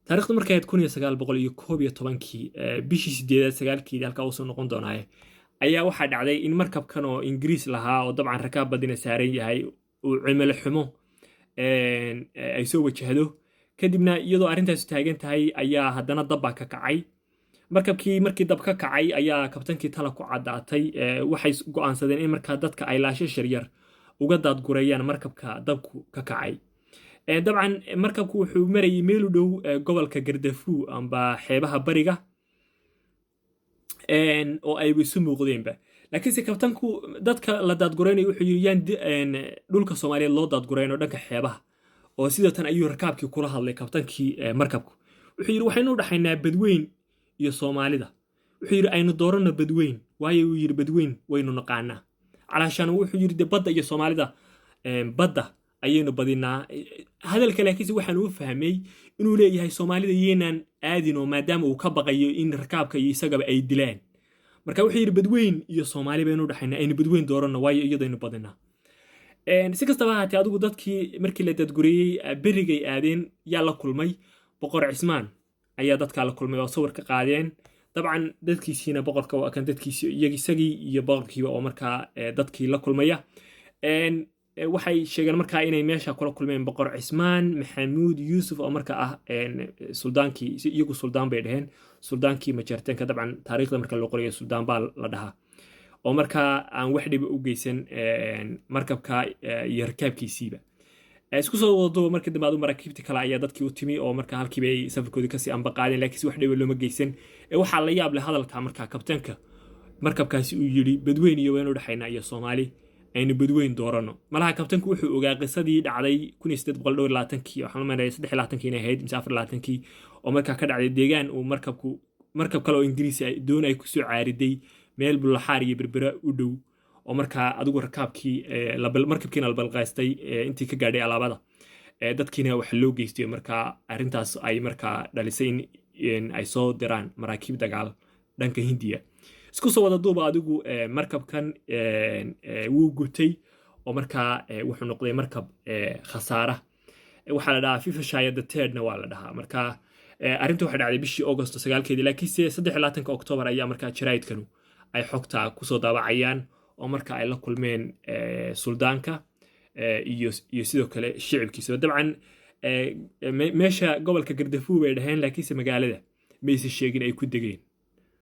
taariikhdu markay ahayd 1911kii bishii 8 halka uu soo noqon doonaaye ayaa waxaa dhacday in markabkan oo Ingiriis lahaa oo dabcan rakaab badina saaran yahay uu cimilo xumo ay soo wajahdo kadibna iyadoo arrintaas taagan tahay ayaa haddana dab ka kacay markii dab ka kacay ayaa kabtankii tala ku cadaatay waxay go'aansadeen in markaa dadka ay laashash yar uga daadgurayaan markabka dabku ka kacay dabcan markabku wuxuu marayay meel u dhow gobolka Gardafu amba xeebaha bariga oo ay isu muuqdeenba laakiinse kabtanku dadka la daadguraynayo wuxuu yiri yaan dhulka Soomaaliyeed loo daadgurayno dhanka xeebaha oo sidoo tan ayuu rakaabkii kula hadlay kabtankii markabku wuxuu yiri waxaynu u dhaxaynaa badweyn iyo Soomaalida wuxuu yiri aynu doorano badweyn waayo uu yiri badweyn waynu naqaanaa calaashan wuxuu yiri badda iyo Soomaalida badda ayaynu badinaa hadalka laakiinse waxaan u fahmay inuu leeyahay Soomaalida yeenan aadino maadaama uu ka baqayo in rakaabka iyo isagaba ay dilaan marka wuxuu yiri badweyn iyo Soomaali baynu u dhaxaynaa aynu badweyn doorano waayo iyadaynu badinaa si kastaba haatee adigu dadkii markii la dadguriyay berigay aadeen yaa la kulmay boqor Cismaan ayaa dadka la kulmay oo sawir ka qaadeen dabcan dadkiisina boqorka waa kan dadkiisa isagii iyo boqorkiiba oo markaa dadkii la kulmaya waxay sheegeen markaa inay meesha kula kulmeen boqor Cismaan Maxamuud Yuusuf oo markaa ah suldaankii iyagu suldaan bay dhaheen suldaankii Majarteenka dabcan taariikhda marka loo qorayo suldaan baa la dhahaa oo markaa aan wax dhib u geysan markabka iyo rakaabkiisiiba isku soo wado markii dambe aad maraakiibta kale ayaa dadkii u timi oo markaa halkiiba ay safarkoodii kasii amba qaadeen laakiin wax dhib looma geysan waxaa la yaab leh hadalka markaa kabtanka markabkaasi uu yiri badweyn iyo waynu dhaxaynaa iyo Soomaali aynu badweyn doorano malaha kabtanku wuxuu ogaa qisadii dhacday 1820kii waxaan u maleeyahay 23kii inay ahayd 24kii oo markaa ka dhacday deegaan uu markab kale oo Ingiriis ay doon ay ku soo caariday meel bulaxaar iyo berbera u dhow oo markaa adigu rakaabkii markabkiina la balqaystay intii ka gaadhay alaabada dadkiina wax loo geystay markaa arrintaas ay markaa dhalisay in ay soo diraan maraakiib dagaal dhanka Hindiya isku soo wada duuba adigu markabkan wuu gubtay oo markaa wuxuu noqday markab khasaara waxa la dhahaa Fifashaya the Third-na waa la dhahaa markaa arrintu waxay dhacday bishii August 9 laakiinse 23 October ayaa markaa jaraa'idkanu ay xogta ku soo daabacayaan oo markaa ay la kulmeen suldaanka iyo sidoo kale shicibkiisa dabcan meesha gobolka Gardafu bay dhaheen laakiinse magaalada mayse sheegin ay ku degeen